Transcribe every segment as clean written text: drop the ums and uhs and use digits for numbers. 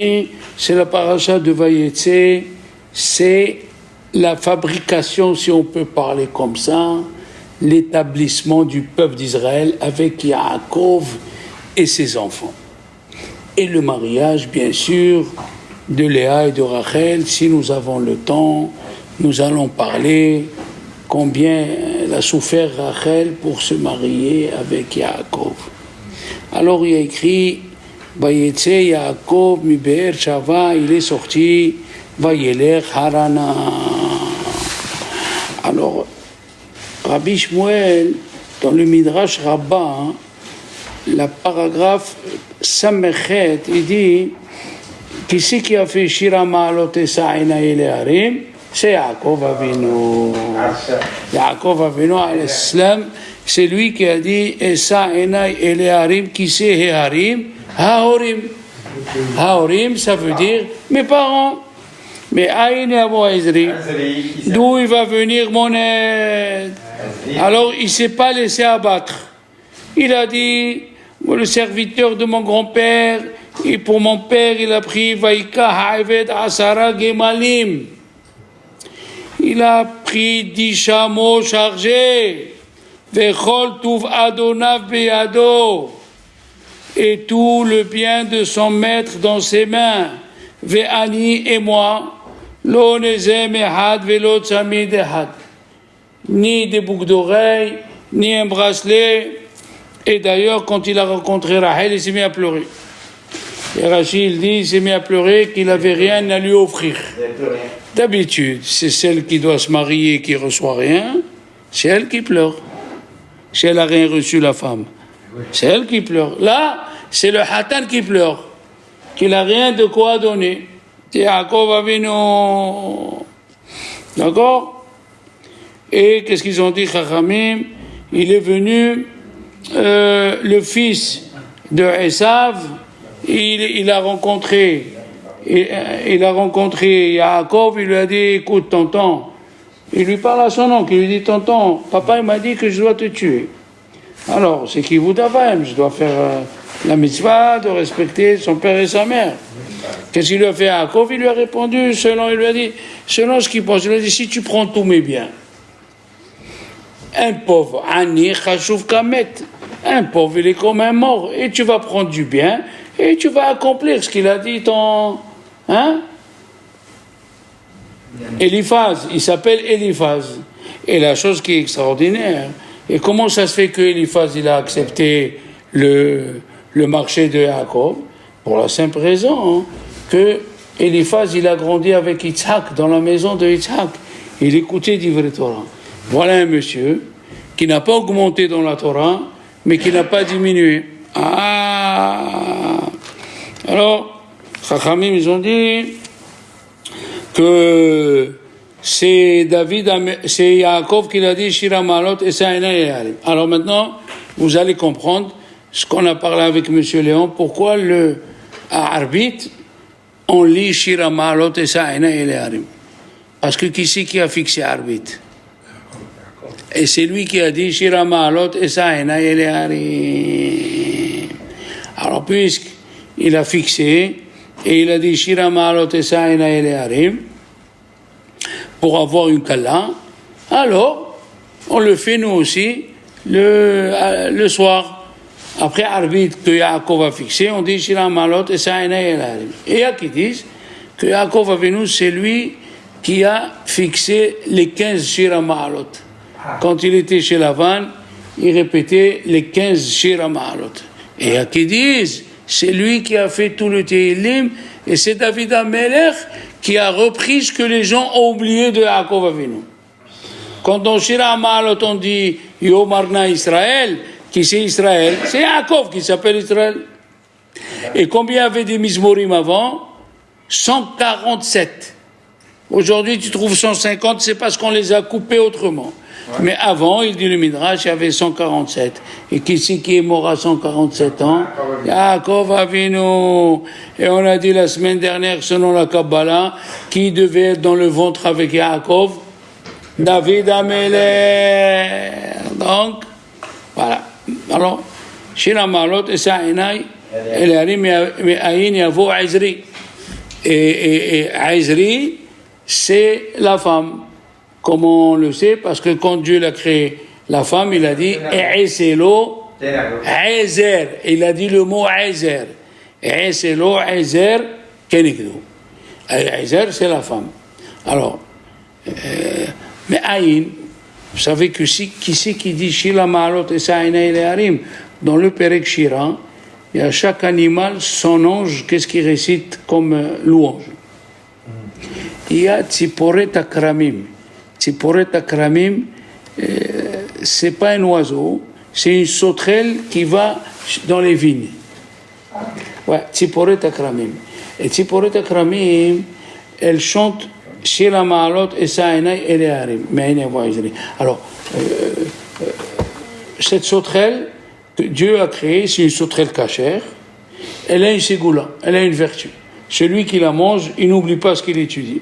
C'est la paracha de Vayetse, c'est la fabrication, si on peut parler comme ça, l'établissement du peuple d'Israël avec Yaakov et ses enfants. Et le mariage, bien sûr, de Léa et de Rachel. Si nous avons le temps, nous allons parler combien elle a souffert Rachel pour se marier avec Yaakov. Alors il y a écrit Vayetse Yaakov mi Be'er Shava, il est sorti Vayelech Harana. Alors Rabbi Shmuel, dans le Midrash Rabbah, la paragraphe Samechet, il dit qui c'est qui a fait Shira Ma'alot Esa'ina Eleharim? C'est Yaakov Avinu. Yaakov Avinu alayhi salam, c'est lui qui a dit Esa'ina Eleharim, qui c'est Heharim? Haorim. Haorim, ça veut dire mes parents. Mais Aïn et Abo Ezri, d'où il va venir mon aide? Alors il ne s'est pas laissé abattre. Il a dit, le serviteur de mon grand-père, et pour mon père, il a pris Vaïka Ha'eved Asara Gemalim. Il a pris 10 chameaux chargés. Vechol Tuv Adonav Beyado. Et tout le bien de son maître dans ses mains. Ve'ani et moi. Lo nezem ehad ve'lo tzamid ehad. Ni des boucles d'oreilles, ni un bracelet. Et d'ailleurs, quand il a rencontré Rachel, il s'est mis à pleurer. Et Rachel dit, il s'est mis à pleurer qu'il n'avait rien à lui offrir. D'habitude, c'est celle qui doit se marier et qui ne reçoit rien, c'est elle qui pleure. Si elle n'a rien reçu, la femme, c'est elle qui pleure. Là, c'est le Hatan qui pleure, qu'il n'a rien de quoi donner. C'est Yaakov Avinu. D'accord? Et qu'est-ce qu'ils ont dit, Chachamim? Il est venu, le fils de Esav, il a rencontré Yaakov, il lui a dit, écoute, tonton, il lui parle à son oncle, il lui dit, tonton, papa il m'a dit que je dois te tuer. Alors, c'est qui vous d'Avaim, je dois faire la mitzvah de respecter son père et sa mère. Qu'est-ce qu'il lui a fait à Yaakov? Il lui a répondu, il lui a dit, selon ce qu'il pense, il lui a dit, si tu prends tous mes biens, un pauvre, Ani, Chashuv Kamet, un pauvre, il est comme un mort, et tu vas prendre du bien, et tu vas accomplir ce qu'il a dit ton... Hein? Eliphaz, il s'appelle Eliphaz. Et la chose qui est extraordinaire, et comment ça se fait que Eliphaz, il a accepté le marché de Yaakov? Pour la simple raison que Eliphaz, il a grandi avec Yitzhak, dans la maison de Yitzhak. Il écoutait d'Ivre Torah. Voilà un monsieur qui n'a pas augmenté dans la Torah, mais qui n'a pas diminué. Alors, Chachamim, ils ont dit que c'est Yaakov qui l'a dit, Shira Ma'alot Esa'ina Eleharim. Alors maintenant, vous allez comprendre ce qu'on a parlé avec M. Léon, pourquoi à Arbit, on lit Shira Ma'alot Esa'ina Eleharim. Parce que qui c'est qui a fixé Arbit? Et c'est lui qui a dit Shira Ma'alot Esa'ina Eleharim. Alors, puisqu'il a fixé, et il a dit Shira Ma'alot Esa'ina Eleharim, pour avoir une kala, alors, on le fait nous aussi le soir. Après Arbit que Yaakov a fixé, on dit Shira Ma'alot Esa'ina Eleharim. Et il y a qui disent que Yaakov Avinu, c'est lui qui a fixé les 15 Shira Ma'alot. Quand il était chez Lavan, il répétait les 15 Shira Ma'alot. Et il y a qui disent, c'est lui qui a fait tout le Tehillim, et c'est David HaMelech qui a repris ce que les gens ont oublié de Yaakov Avinu. Quand dans Shira Ma'alot on dit Yomarna Israël, qui c'est Israël? C'est Yaakov qui s'appelle Israël. Et combien avait des Mizmorim avant? 147. Aujourd'hui, tu trouves 150, c'est parce qu'on les a coupés autrement. Mais avant, il dit le Midrash, il y avait 147. Et qui c'est qui est mort à 147 ans? Yaakov Avinu. Et on a dit la semaine dernière, selon la Kabbalah, qui devait être dans le ventre avec Yaakov? David HaMelech. Donc, voilà. Alors, Shira Ma'alot Esa'ina Eleharim Me'ayin Yavo Ezri. Et Aizri, c'est la femme. Comment on le sait? Parce que quand Dieu l'a créé, la femme, il a dit E'eselo Aizer. Il a dit le mot Aizer. E'eselo Aizer Kenikdu. Aizer, c'est la femme. Alors, mais Aïn, vous savez que qui c'est qui dit Shila Ma'alot et Sa'ina et Harim? Dans le Perek Shira, il y a chaque animal, son ange, qu'est-ce qu'il récite comme louange? Il y a Tziporet Akramim. Tziporet Akramim, c'est pas un oiseau, c'est une sauterelle qui va dans les vignes. Ouais, Tziporet Akramim. Et Tziporet Akramim, elle chante Shira Ma'alot et Sa'ina et Harim. Alors, cette sauterelle que Dieu a créée, c'est une sauterelle cachère. Elle a une ségoula, elle a une vertu. Celui qui la mange, il n'oublie pas ce qu'il étudie.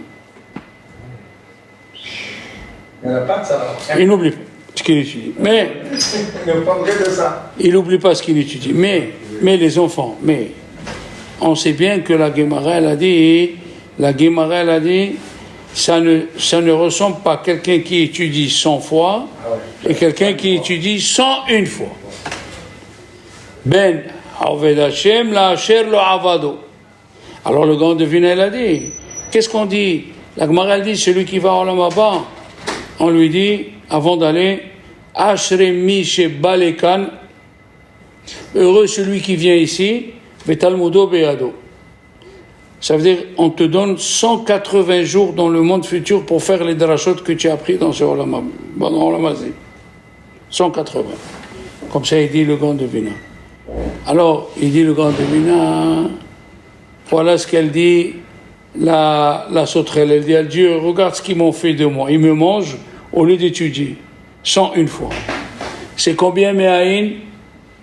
Il n'oublie pas ce qu'il étudie. Mais il n'oublie pas ce qu'il étudie. Mais les enfants, on sait bien que la Gemara, elle a dit, ça ne ressemble pas à quelqu'un qui étudie 100 fois et quelqu'un qui étudie 101 fois. Ben Aved Hashem la Asher lo Avado. Alors le grand devine, elle a dit, qu'est-ce qu'on dit? La Gemara, elle dit, celui qui va en Olam Haba, on lui dit, avant d'aller, Ashre mi sheba lekan, heureux celui qui vient ici, betalmudo beyado. Ça veut dire, on te donne 180 jours dans le monde futur pour faire les drachot que tu as appris dans ce Olam Haba. 180. Comme ça, il dit le grand devina. Alors, il dit le grand devina, voilà ce qu'elle dit, la sauterelle. Elle dit à Dieu, regarde ce qu'ils m'ont fait de moi. Ils me mangent au lieu d'étudier. 101 fois. C'est combien, Me'aïn?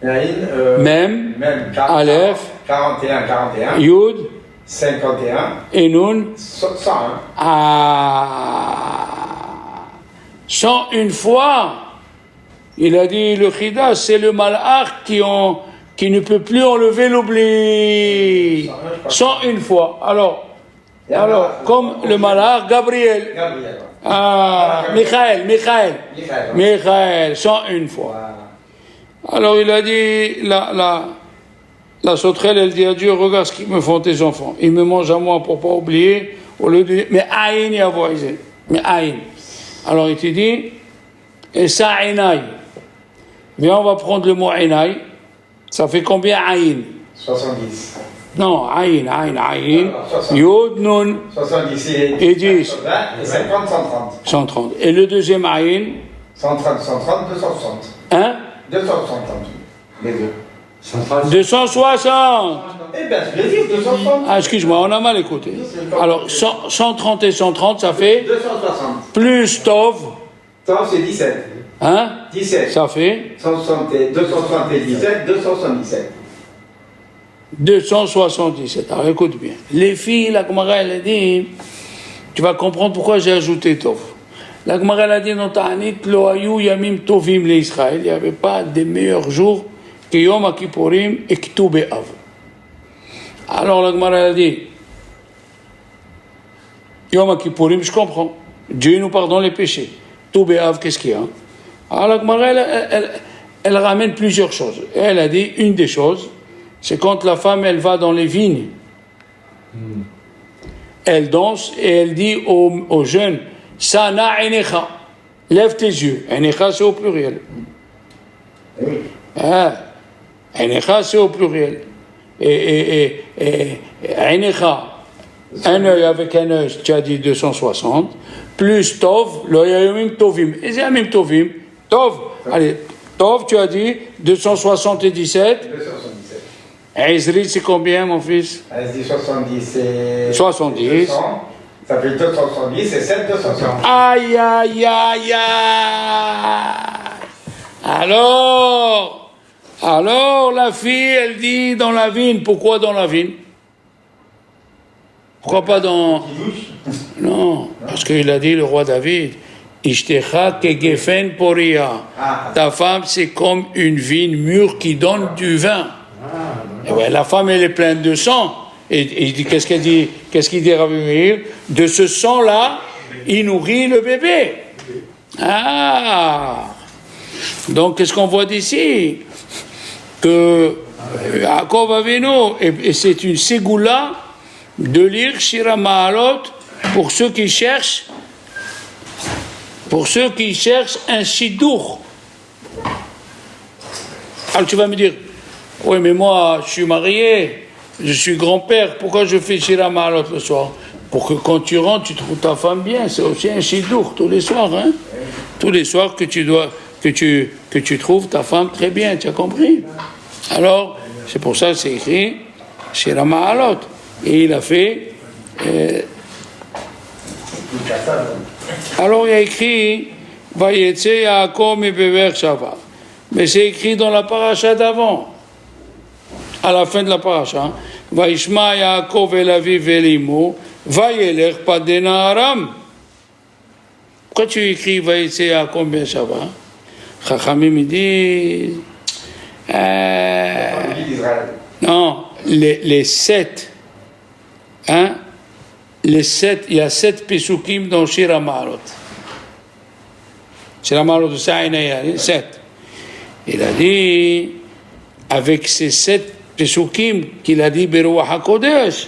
Même, Aleph, 41, Yud, 51, et Nun, 101. 101 fois. Il a dit, le Chida, c'est le malach qui ne peut plus enlever l'oubli. 101 fois. Alors, comme le malach, Gabriel. Michael, 101 fois. Alors il a dit, la sauterelle, elle dit à Dieu, regarde ce qu'ils me font tes enfants. Ils me mangent à moi pour pas oublier, au lieu de dire, mais aïn yavoisé. Mais aïn. Alors il te dit, et ça inaï. Viens, on va prendre le mot inaï. Ça fait combien aïn? 70. Non, aïn. Yod, nun. 70 et 10. 80, et 50, 130. 130. Et le deuxième aïn? 130, 260. Hein? 260. Les deux. 260. Eh bien, je l'ai dit, 260. Ah, excuse-moi, on a mal écouté. Alors, 130 et 130, ça fait 260. plus Tov. Tov, c'est 17. Hein? 17. Ça fait 277, 277. 277. Alors, écoute bien. Les filles, la Gemara, elle a dit, tu vas comprendre pourquoi j'ai ajouté Tov. La Gemara, elle a dit dans Ta'anit, Lo hayu yamim tovim l'Israël. Il n'y avait pas des meilleurs jours que Yom HaKippurim et K'tu B'Av. Alors, la Gemara, elle a dit, Yom HaKippurim, je comprends. Dieu nous pardonne les péchés. K'tu B'Av, qu'est-ce qu'il y a? Alors, la Gemara, elle ramène plusieurs choses. Et elle a dit, une des choses, c'est quand la femme, elle va dans les vignes. Elle danse et elle dit aux jeunes, Sana enecha, lève tes yeux. Enecha, c'est au pluriel. Enecha, c'est au pluriel. Et enecha, un œil avec un œil, tu as dit 260, plus Tov, l'oyayomim Tovim. Et c'est un même Tovim. Tov, allez, Tov, tu as dit 277. 277. Ezri, c'est combien, mon fils? Ezri, 70, c'est 70. 200. Ça fait 270 et 7, 260. Aïe. Alors, la fille, elle dit dans la vigne. Pourquoi dans la vigne? Pourquoi pas dans... Non, parce qu'il a dit, le roi David, Ishtecha kegefen poria. Ta femme, c'est comme une vigne mûre qui donne du vin. Et ouais, la femme, elle est pleine de sang. Et il dit, qu'est-ce qu'il dit Rabbi Meir? De ce sang-là, il nourrit le bébé. Ah! Donc, qu'est-ce qu'on voit d'ici? Que Yaakov Avinu, et c'est une ségoula de lire Shira Ma'alot pour ceux qui cherchent un shidour. Alors tu vas me dire, oui mais moi je suis marié, je suis grand-père, pourquoi je fais Shira Ma'alot le soir? Pour que quand tu rentres, tu trouves ta femme bien, c'est aussi un shidour tous les soirs, hein? Tous les soirs que tu trouves ta femme très bien, tu as compris? Alors, c'est pour ça que c'est écrit Shira Ma'alot. Et il a fait... alors il y a écrit Vayetse Yaakov mebever Shava. Mais c'est écrit dans la paracha d'avant. À la fin de la paracha. Vayishma Yaakov el aviv el imo vayelech padena aram. Pourquoi tu écris Vayetse Yaakov mebever Shava? Chachamim dit... non, les 7, hein, il y a 7 pesukim dans Shira Ma'alot. Shira Ma'alot de Saïnaïa, 7. Il a dit, avec ces 7 pesukim qu'il a dit Beruach HaKodesh,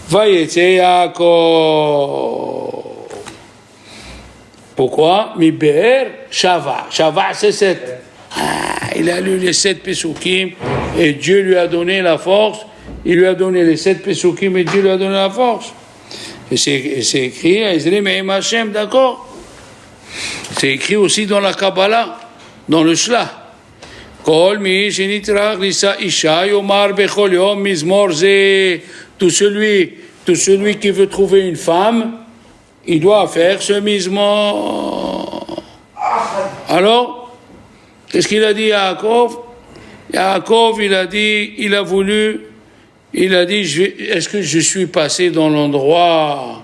Vayetse Yaakov. Pourquoi? Mi Be'er Shava. Shava, c'est 7. Il a lu les 7 pesukim et Dieu lui a donné la force. Il lui a donné les 7 pesukim et Dieu lui a donné la force. Et c'est écrit, Ezri Me'im Hashem, d'accord? C'est écrit aussi dans la Kabbalah, dans le Shlah. Kol mi shenitrach lisa isha yomar bechol yom mizmor ze. Tout celui qui veut trouver une femme, il doit faire ce mizmor. Alors, qu'est-ce qu'il a dit Yaakov? Yaakov, il a dit, est-ce que je suis passé dans l'endroit,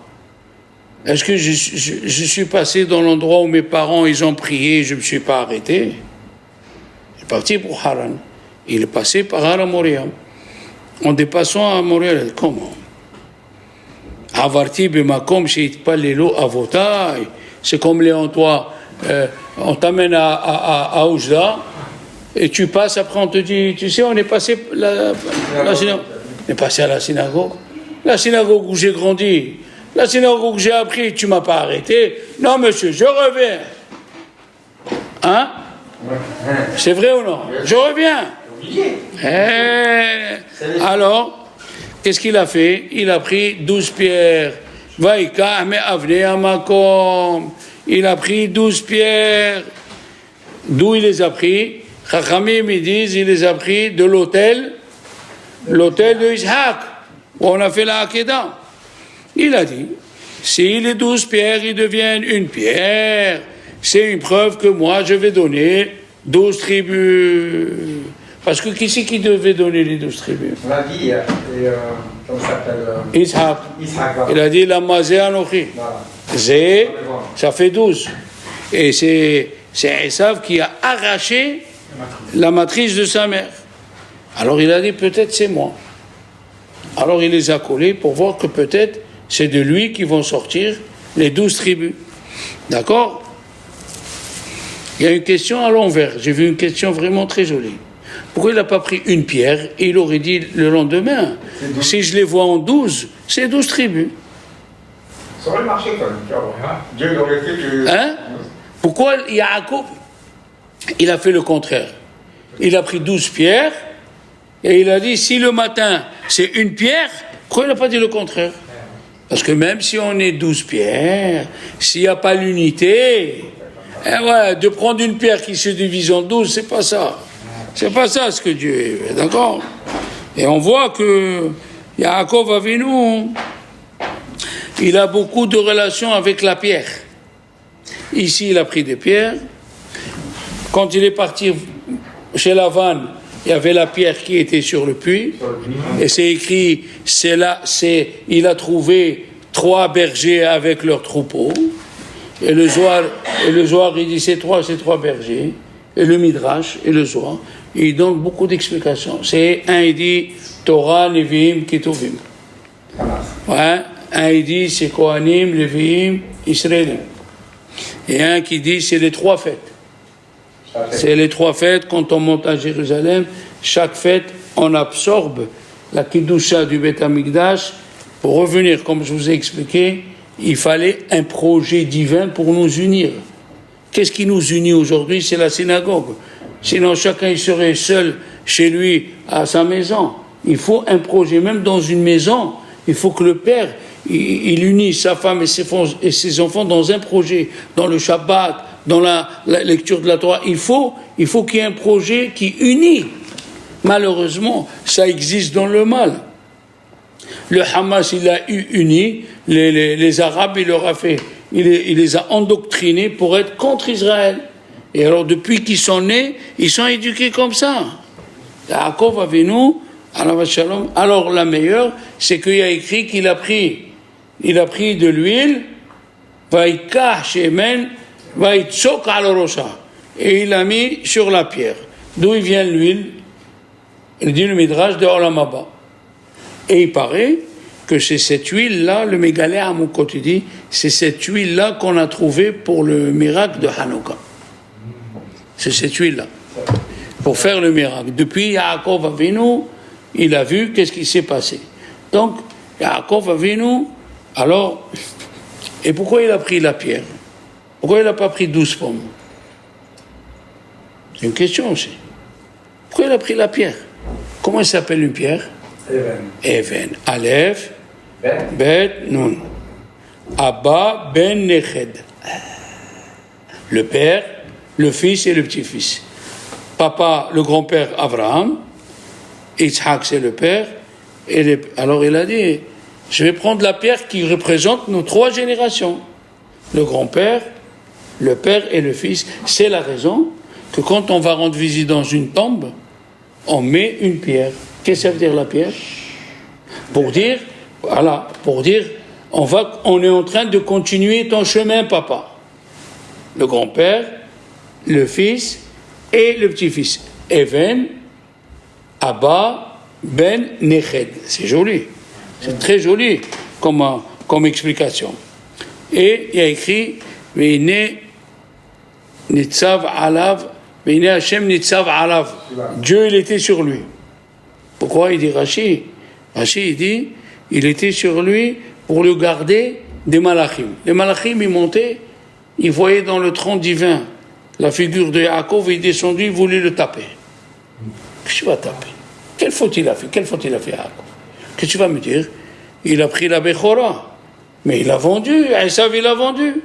est-ce que je suis passé dans l'endroit où mes parents, ils ont prié, je ne me suis pas arrêté? Il est parti pour Haran. Il est passé par Har Moriam. En dépassant à Moriam, comment? Avarti b'makom sheitpalelu avotai. C'est comme les Antois. On t'amène à Oujda et tu passes, après on te dit, tu sais, on est passé on est passé à la synagogue où j'ai grandi, la synagogue où j'ai appris, tu m'as pas arrêté. Non monsieur, je reviens. Hein? C'est vrai ou non? Je reviens. Alors, qu'est-ce qu'il a fait? Il a pris 12 pierres. Vaïka me avne amakom. Il a pris 12 pierres. D'où il les a pris? Chachamim, ils disent, il les a pris de l'autel de Ishaq, où on a fait la Hakeda. Il a dit, si les 12 pierres, ils deviennent une pierre, c'est une preuve que moi, je vais donner 12 tribus. Parce que qui c'est qui devait donner les 12 tribus? On a dit, comment ça s'appelle? Ishaq. Il a dit, la mazé anochi. Zé, ça fait 12. Et c'est Esav qui a arraché la matrice de sa mère. Alors il a dit, peut-être c'est moi. Alors il les a collés pour voir que peut-être c'est de lui qui vont sortir les 12 tribus. D'accord? Il y a une question à l'envers. J'ai vu une question vraiment très jolie. Pourquoi il n'a pas pris une pierre et il aurait dit le lendemain, si je les vois en 12, c'est 12 tribus. Ça aurait marché quand même. Dieu aurait fait que... Hein? Pourquoi Yaakov, il a fait le contraire? Il a pris 12 pierres et il a dit, si le matin c'est une pierre, pourquoi il n'a pas dit le contraire? Parce que même si on est 12 pierres, s'il n'y a pas l'unité, de prendre une pierre qui se divise en 12, c'est pas ça. C'est pas ça ce que Dieu est, d'accord? Et on voit que Yaakov Avinu, il a beaucoup de relations avec la pierre. Ici, il a pris des pierres. Quand il est parti chez Lavan, il y avait la pierre qui était sur le puits. Et c'est écrit, il a trouvé 3 bergers avec leurs troupeaux. Et le Zohar, il dit, c'est trois bergers. Et le Midrash et le Zohar, il donne beaucoup d'explications. Il dit, Torah, Nevi'im, Ketuvim. Ouais, un il dit c'est Kohanim, Lévi'im, Israélim. Et un qui dit c'est les 3 fêtes. C'est les 3 fêtes, quand on monte à Jérusalem, chaque fête, on absorbe la Kiddusha du Beth Amikdash. Pour revenir, comme je vous ai expliqué, il fallait un projet divin pour nous unir. Qu'est-ce qui nous unit aujourd'hui? C'est la synagogue. Sinon, chacun il serait seul chez lui, à sa maison. Il faut un projet, même dans une maison, il faut que le père, il unisse sa femme et ses enfants dans un projet, dans le Shabbat, dans la lecture de la Torah. Il faut qu'il y ait un projet qui unit. Malheureusement, ça existe dans le mal. Le Hamas, il a uni les Arabes, il les a endoctrinés pour être contre Israël. Et alors, depuis qu'ils sont nés, ils sont éduqués comme ça. Yaakov Avinu, alors la meilleure, c'est qu'il y a écrit qu'il a pris de l'huile, Vaikach shemen, Vaitzok al rosha, et il l'a mis sur la pierre. D'où il vient l'huile? Il dit le Midrash de Olam Haba. Et il paraît que c'est cette huile-là, le Mégalé à mon côté dit, c'est cette huile-là qu'on a trouvée pour le miracle de Hanouka. C'est cette huile-là. Pour faire le miracle. Depuis Yaakov Avinu, il a vu qu'est-ce qui s'est passé. Donc, Yaakov Avinu, alors, et pourquoi il a pris la pierre? Pourquoi il n'a pas pris 12 pommes? C'est une question aussi. Pourquoi il a pris la pierre? Comment il s'appelle une pierre? Even. Aleph, Bet, Nun. Abba, Ben, Neched. Le père, le fils et le petit-fils. Papa, le grand-père Abraham, Yitzhak c'est le père, alors il a dit, je vais prendre la pierre qui représente nos 3 générations. Le grand-père, le père et le fils. C'est la raison que quand on va rendre visite dans une tombe, on met une pierre. Qu'est-ce que ça veut dire la pierre? Pour dire, on est en train de continuer ton chemin, papa. Le grand-père, le fils et le petit-fils. Even, Abba, Ben, Neched. C'est joli. C'est très joli comme explication. Et il y a écrit, Veine Nitzav Alav, Veine Hashem Nitzav Alav. Dieu, il était sur lui. Pourquoi il dit Rashi? Rashi, il dit, il était sur lui pour le garder des malachim. Les malachim, ils montaient, ils voyaient dans le trône divin la figure de Yaakov, il est descendu, il voulait le taper. Qu'est-ce que tu vas taper? Quelle faute il a fait Yaakov? Qu'est-ce que tu vas me dire? Il a pris la Bechora, mais il a vendu, Esav il a vendu.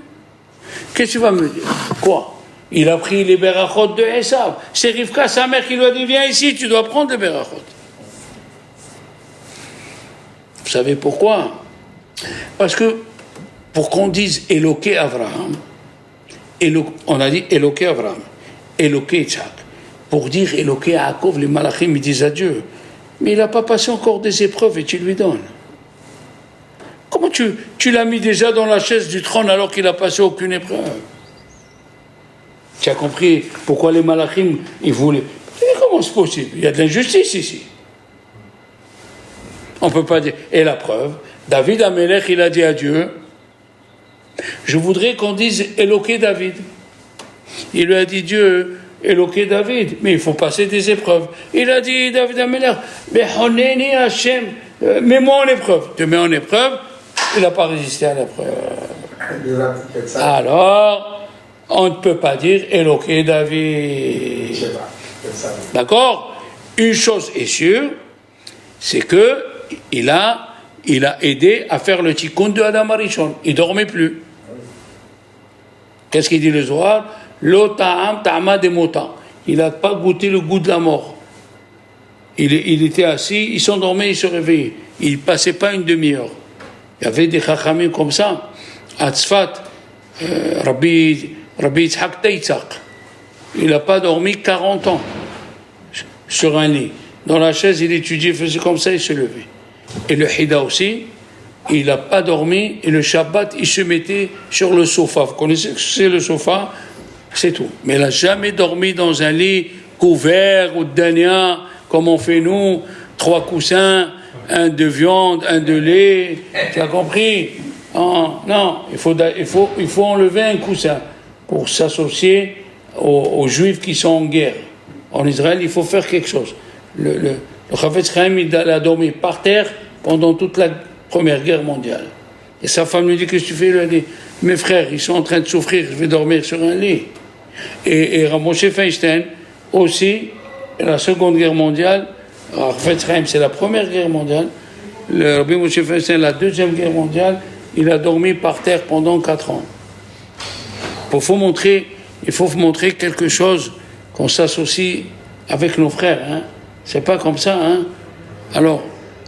Qu'est-ce que tu vas me dire? Quoi? Il a pris les berachot de Esav. C'est Rivka, sa mère, qui lui a dit, viens ici, tu dois prendre les berachot. Vous savez pourquoi? Parce que, pour qu'on dise Éloqué Abraham, on a dit Éloqué Abraham, Éloqué Yitzhak. Pour dire Éloqué Yaakov, les malachim, ils disent adieu. Mais il n'a pas passé encore des épreuves et tu lui donnes. Comment tu l'as mis déjà dans la chaise du trône alors qu'il n'a passé aucune épreuve? Tu as compris pourquoi les malachim, ils voulaient... Et comment c'est possible? Il y a de l'injustice ici. On ne peut pas dire... Et la preuve, David Amelech, il a dit à Dieu, je voudrais qu'on dise Éloqué David. Il lui a dit, Dieu, Éloqué David, mais il faut passer des épreuves. Il a dit, David Amelech, mais Honeni Hashem, mets-moi en épreuve. Tu mets en épreuve, il n'a pas résisté à l'épreuve. Alors, on ne peut pas dire Éloqué David. D'accord? Une chose est sûre, c'est que il a aidé à faire le tikkun de Adam Arishon. Il ne dormait plus. Qu'est-ce qu'il dit le Zohar? Lo ta'am ta'ama de mota. Il n'a pas goûté le goût de la mort. Il était assis, il s'endormait, il se réveillait. Il ne passait pas une demi-heure. Il y avait des chachamim comme ça. À Tzfat, Rabbi Yitzhak Teitzak. Il n'a pas dormi 40 ans sur un lit. Dans la chaise, il étudiait, faisait comme ça, il se levait. Et le Hida aussi, il n'a pas dormi, et le Shabbat, il se mettait sur le sofa. Vous connaissez ce que c'est le sofa? C'est tout. Mais il n'a jamais dormi dans un lit couvert ou de dania, comme on fait nous, 3 coussins, un de viande, un de lait, tu as compris? Non, il faut enlever un coussin pour s'associer aux Juifs qui sont en guerre. En Israël, il faut faire quelque chose. Le Chafetz Chaim, il a dormi par terre pendant toute la Première Guerre mondiale. Et sa femme lui dit, qu'est-ce que tu fais? Il lui a dit, mes frères, ils sont en train de souffrir, je vais dormir sur un lit. Et Moshe Feinstein, aussi, la Seconde Guerre mondiale, Chafetz Chaim, c'est la Première Guerre mondiale, le Rabbi Moshe Feinstein, la Deuxième Guerre mondiale, il a dormi par terre pendant 4 ans. Il faut montrer quelque chose, qu'on s'associe avec nos frères. Hein. C'est pas comme ça. Hein. Alors,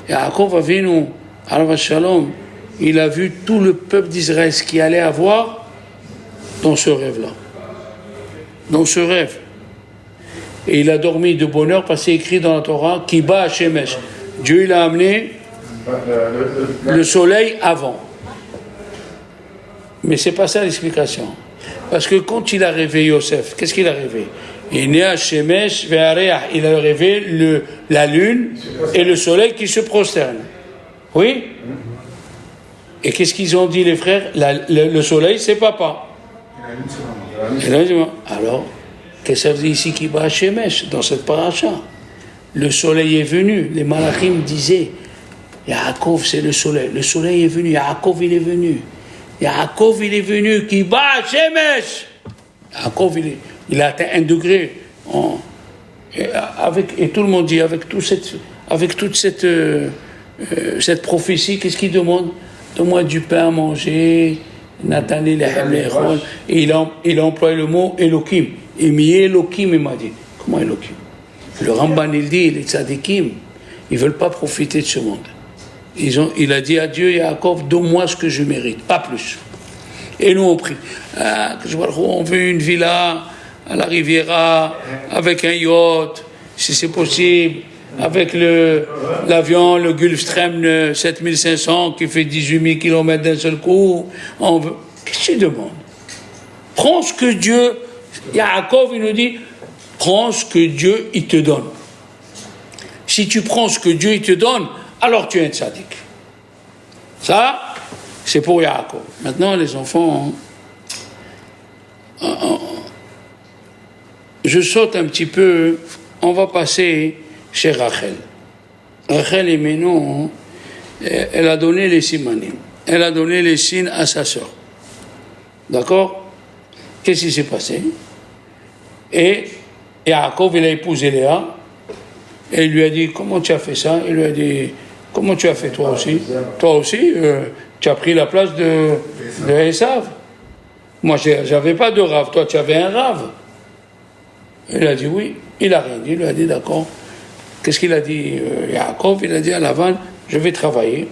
Yaakov Avinu, alav shalom, il a vu tout le peuple d'Israël, ce qu'il allait avoir dans ce rêve-là. Dans ce rêve. Et il a dormi de bonheur parce qu'il est écrit dans la Torah, Kiba Hashemesh. Dieu, il a amené le soleil avant. Mais c'est pas ça l'explication. Parce que quand il a rêvé Yosef, qu'est-ce qu'il a rêvé? Il est à Shemesh, il a rêvé la lune et le soleil qui se prosternent. Oui? Et qu'est-ce qu'ils ont dit les frères? Le soleil, c'est papa. Alors, qu'est-ce que ça veut dire ici qui va à Shemesh, dans cette paracha? Le soleil est venu. Les malachim disaient, Yaakov, c'est le soleil est venu, Yaakov, il est venu. Yaakov, il est venu, qui bat Shemesh. Yaakov, il a atteint 1 degré. Et tout le monde dit, avec toute cette prophétie, qu'est-ce qu'il demande? Donne-moi du pain à manger, Nathalie Lehem. Et il a employé le mot Elohim. Et mi Elohim, il m'a dit. Comment Elohim? Le Ramban, il dit, les tzadikim, ils ne veulent pas profiter de ce monde. Il a dit à Dieu, Yaakov, donne-moi ce que je mérite, pas plus. Et nous on prie. On veut une villa à la Riviera, avec un yacht, si c'est possible, avec l'avion, le Gulfstream 7500 qui fait 18 000 km d'un seul coup. On veut. Qu'est-ce que tu demandes? Prends ce que Dieu, Yaakov, il nous dit, prends ce que Dieu, il te donne. Si tu prends ce que Dieu, il te donne, alors tu es un tzaddik. Ça, c'est pour Yaakov. Maintenant, les enfants, je saute un petit peu, on va passer chez Rachel. Rachel et Ménon, elle a donné les simanim. Elle a donné les signes à sa sœur. D'accord? Qu'est-ce qui s'est passé? Et Yaakov, il a épousé Léa, et il lui a dit, comment tu as fait ça? Il lui a dit, comment tu as fait toi aussi? Toi aussi, tu as pris la place de Esav. Moi, j'avais pas de rave, toi tu avais un rave. Il a dit oui, il a rien dit, il lui a dit d'accord. Qu'est-ce qu'il a dit Yaakov? Il a dit à Lavan, je vais travailler.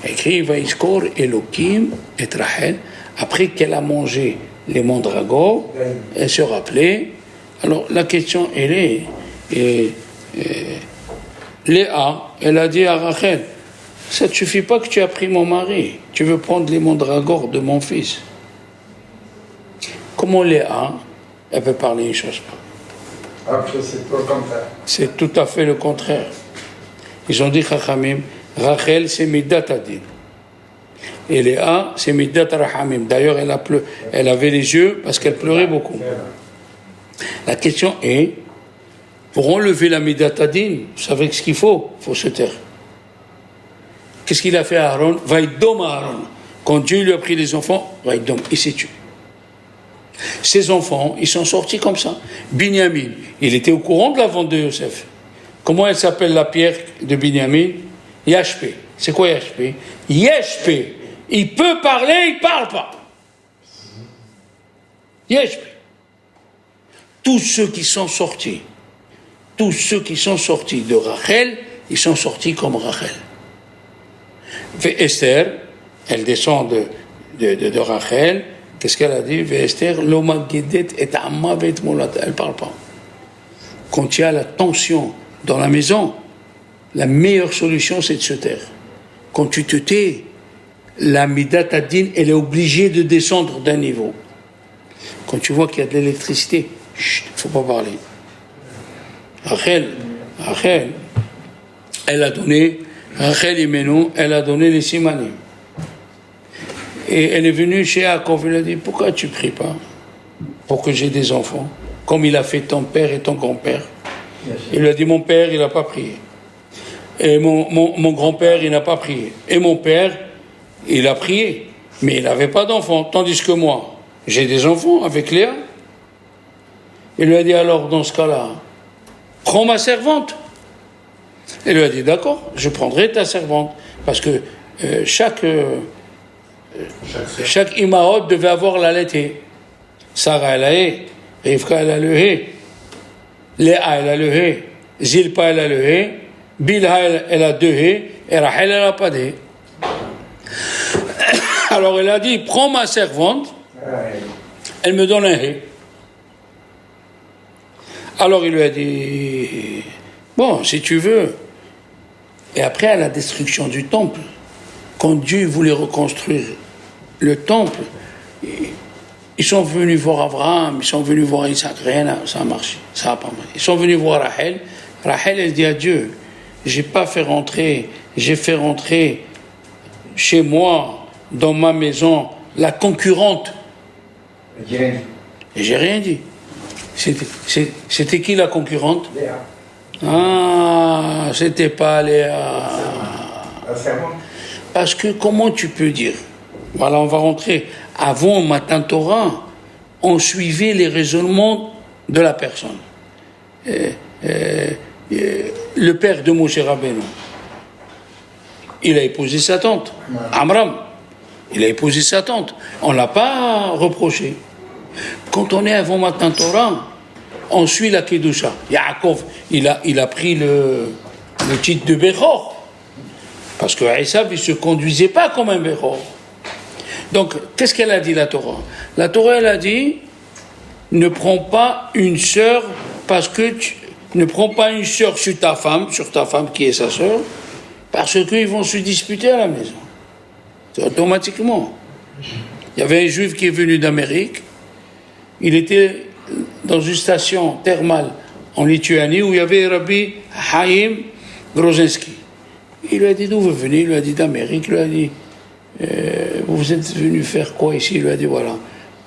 Écrit, Vaïskor Elohim et Rachel, après qu'elle a mangé les mandragores, elle se rappelait. Alors la question, elle est, Léa, elle a dit à Rachel, ça ne te suffit pas que tu as pris mon mari, tu veux prendre les mandragores de mon fils. Comment Léa, elle peut parler une chose pas? Après, c'est tout le contraire. C'est tout à fait le contraire. Ils ont dit, Chachamim, Rachel, c'est Midat Adin. Et Léa, c'est Midat Rahamim. D'ailleurs, elle avait les yeux parce qu'elle pleurait beaucoup. La question est, pour enlever la Midat Adin, vous savez ce qu'il faut? Il faut se taire. Qu'est-ce qu'il a fait à Aaron? Vaïdom à Aaron. Quand Dieu lui a pris les enfants, Vaïdom, il s'est tué. Ces enfants, ils sont sortis comme ça. Binyamin, il était au courant de la vente de Yosef. Comment elle s'appelle la pierre de Binyamin? Yashpé. C'est quoi Yashpé? Yashpé. Il peut parler, il ne parle pas. Yashpé. Tous ceux qui sont sortis de Rachel, ils sont sortis comme Rachel. Esther, elle descend de Rachel. Qu'est-ce qu'elle a dit? Esther, l'oma guedet et amma vet molata. Elle ne parle pas. Quand il y a la tension dans la maison, la meilleure solution, c'est de se taire. Quand tu te tais, la midat adin, elle est obligée de descendre d'un niveau. Quand tu vois qu'il y a de l'électricité, il ne faut pas parler. Rachel, elle a donné, Rachel Imenu, elle a donné les simanim. Et elle est venue chez Yaakov, elle a dit, pourquoi tu pries pas pour que j'ai des enfants, comme il a fait ton père et ton grand-père? Il lui a dit, mon père, il n'a pas prié. Et mon grand-père, il n'a pas prié. Et mon père, il a prié, mais il n'avait pas d'enfants. Tandis que moi, j'ai des enfants avec Léa. Il lui a dit, alors, dans ce cas-là, prends ma servante. Il lui a dit, d'accord, je prendrai ta servante. Parce que chaque Imaot devait avoir la lettre He. Sarah, elle a He. Rivka, elle a le He. Léa, elle a le He. Zilpa, elle a le He. Bilha, elle a 2 He. Et Rachel, elle n'a pas de He. Alors, elle a dit, prends ma servante. Elle me donne un He. Alors, il lui a dit, bon, si tu veux. Et après, à la destruction du temple, quand Dieu voulait reconstruire le temple, ils sont venus voir Abraham, ils sont venus voir Isaac, rien, ça a marché, ça n'a pas marché. Ils sont venus voir Rachel. Rachel, elle dit à Dieu, j'ai fait rentrer chez moi, dans ma maison, la concurrente. Et j'ai rien dit. C'était qui la concurrente? Léa. Ah, c'était pas Léa. La servante. Parce que comment tu peux dire? Voilà, on va rentrer. Avant Matan Torah, on suivait les raisonnements de la personne. Le père de Moshe Rabbeinu, il a épousé sa tante, Amram. Il a épousé sa tante. On ne l'a pas reproché. Quand on est avant Matan Torah, on suit la Kedusha. Yaakov, il a pris le titre de Bechor. Parce que Esav, il ne se conduisait pas comme un Bechor. Donc, qu'est-ce qu'elle a dit, la Torah? La Torah, elle a dit, ne prends pas une sœur, parce que ne prends pas une sœur sur ta femme qui est sa sœur, parce qu'ils vont se disputer à la maison. C'est automatiquement. Il y avait un juif qui est venu d'Amérique, il était dans une station thermale en Lituanie où il y avait Rabbi Chaim Grozensky. Il lui a dit, d'où vous venez? Il lui a dit, d'Amérique. Il lui a dit, vous êtes venu faire quoi ici? Il lui a dit, voilà,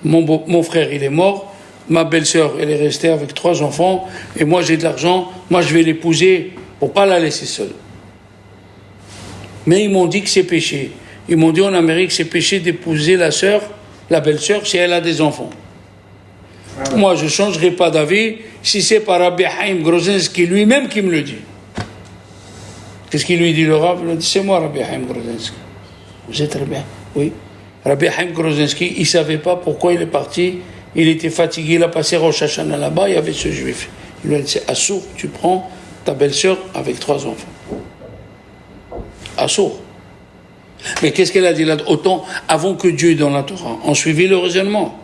mon frère il est mort, ma belle-sœur elle est restée avec 3 enfants, et moi j'ai de l'argent, moi je vais l'épouser pour pas la laisser seule. Mais ils m'ont dit que c'est péché. Ils m'ont dit en Amérique c'est péché d'épouser la belle-sœur si elle a des enfants. Moi je ne changerai pas d'avis si c'est par Rabbi Chaim Grozensky lui-même qui me le dit. Qu'est-ce qu'il lui dit le Rav? Il a dit, c'est moi Rabbi Chaim Grozensky. Vous êtes très bien? Oui. Rabbi Chaim Grozensky, il ne savait pas pourquoi il est parti. Il était fatigué, il a passé Rosh Hashanah là-bas, il y avait ce juif. Il lui a dit, c'est Assour, tu prends ta belle-sœur avec 3 enfants. Assour. Mais qu'est-ce qu'elle a dit là? Autant avant que Dieu dans la Torah, on suivit le raisonnement.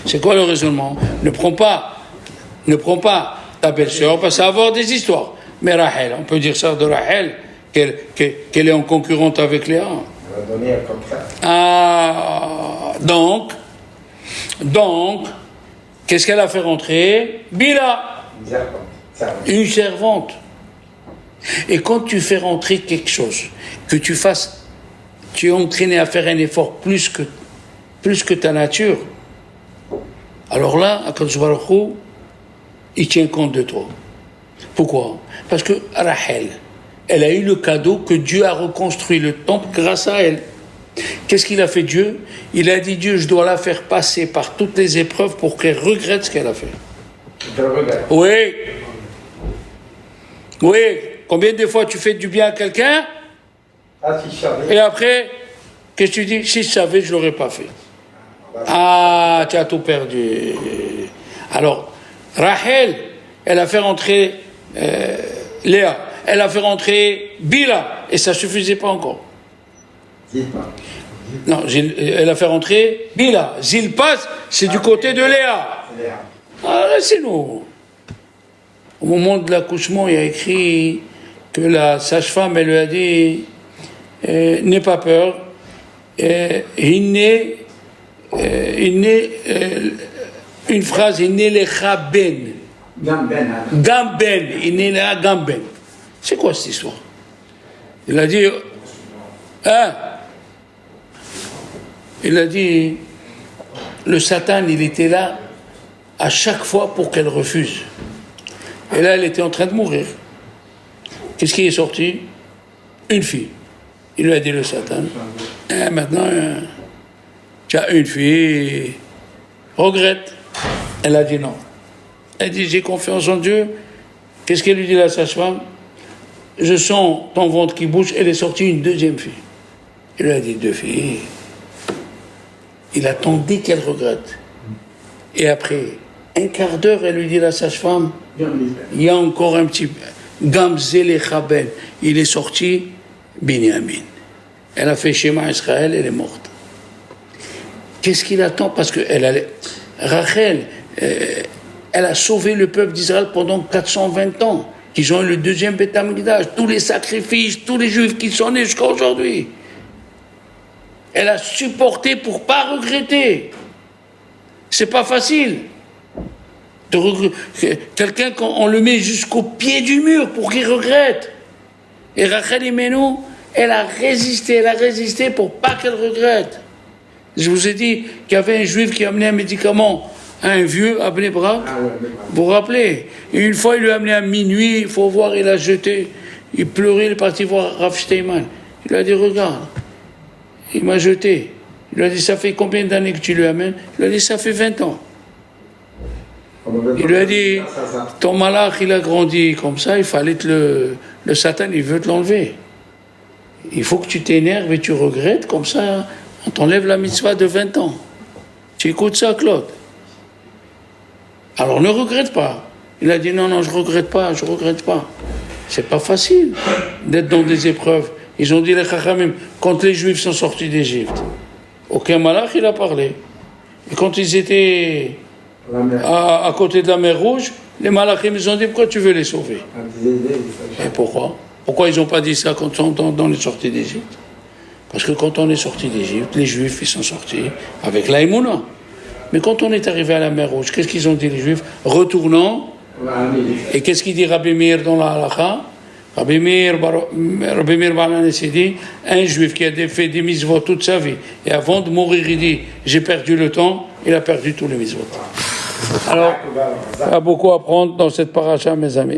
C'est quoi le raisonnement? Ne prends pas ta belle-sœur parce que ça va avoir des histoires. Mais Rachel, on peut dire ça de Rachel, qu'elle est en concurrente avec Léa. Elle va donner un contrat. Ah, donc, qu'est-ce qu'elle a fait rentrer? Bila, une servante. Et quand tu fais rentrer quelque chose, que tu es entraîné à faire un effort plus que ta nature, alors là, Akadosh Baruch Hu, il tient compte de toi. Pourquoi? Parce que Rachel, elle a eu le cadeau que Dieu a reconstruit le temple grâce à elle. Qu'est-ce qu'il a fait Dieu? Il a dit, Dieu, je dois la faire passer par toutes les épreuves pour qu'elle regrette ce qu'elle a fait. Je le regrette. Oui. Oui. Combien de fois tu fais du bien à quelqu'un? Ah, si je savais. Et après, qu'est-ce que tu dis? Si je savais, je ne l'aurais pas fait. Ah, tu as tout perdu. Alors, Rachel, elle a fait rentrer Léa, elle a fait rentrer Bila, et ça ne suffisait pas encore. Zilpa. Non, elle a fait rentrer Bila. Zilpa, c'est du côté de Léa. Léa. Ah, laissez-nous. Au moment de l'accouchement, il y a écrit que la sage-femme, elle lui a dit, n'aie pas peur, il naît une phrase, il naît lecha ben. Gamben. Gamben, il naît là Gamben. C'est quoi cette histoire? Il a dit, hein? Il a dit, le Satan, il était là à chaque fois pour qu'elle refuse. Et là, elle était en train de mourir. Qu'est-ce qui est sorti? Une fille. Il lui a dit, le Satan, maintenant, tu as une fille, regrette. Elle a dit non. Elle dit, j'ai confiance en Dieu. Qu'est-ce qu'elle lui dit, la sage-femme? Je sens ton ventre qui bouge. Elle est sortie une deuxième fille. Il lui a dit, 2 filles. Il attendait qu'elle regrette. Et après un quart d'heure, elle lui dit, la sage-femme, il y a encore un petit... Gamzel et Chaben. Il est sorti, Binyamin. Elle a fait Shema Israël, elle est morte. Qu'est-ce qu'il attend? Parce que Rachel, elle a sauvé le peuple d'Israël pendant 420 ans, qu'ils ont eu le deuxième Beth Amikdash, tous les sacrifices, tous les Juifs qui sont nés jusqu'à aujourd'hui. Elle a supporté pour pas regretter. C'est pas facile. Quelqu'un, quand on le met jusqu'au pied du mur pour qu'il regrette. Et Rachel Imenu, elle a résisté pour pas qu'elle regrette. Je vous ai dit qu'il y avait un juif qui amenait un médicament à un vieux à Bnei Brak. Vous vous rappelez? Et une fois, il lui a amené à minuit, il faut voir, il a jeté. Il pleurait, il est parti voir Rav Steinman. Il lui a dit, regarde, il m'a jeté. Il lui a dit, ça fait combien d'années que tu lui amènes? Il lui a dit, ça fait 20 ans. Il lui a dit, ton malach, il a grandi comme ça, il fallait que le Satan, il veut te l'enlever. Il faut que tu t'énerves et tu regrettes, comme ça, on t'enlève la mitzvah de 20 ans. Tu écoutes ça, Claude? Alors ne regrette pas. Il a dit, non, je regrette pas. C'est pas facile d'être dans des épreuves. Ils ont dit, les Chachamim, quand les Juifs sont sortis d'Égypte, aucun malach, il a parlé. Et quand ils étaient à côté de la mer Rouge, les malachim, ils ont dit, pourquoi tu veux les sauver? Et pourquoi? Pourquoi ils n'ont pas dit ça quand on est dans les sorties d'Égypte? Parce que quand on est sorti d'Égypte, les Juifs, ils sont sortis avec la Emouna. Mais quand on est arrivé à la mer Rouge, qu'est-ce qu'ils ont dit, les Juifs? Retournons. Et qu'est-ce qu'il dit Rabbi Meir dans la halakha? Rabbi Meir Balanes dit, un Juif qui a fait des mitzvot toute sa vie, et avant de mourir, il dit, j'ai perdu le temps, il a perdu tous les mitzvot. Alors, il y a beaucoup à apprendre dans cette paracha, mes amis.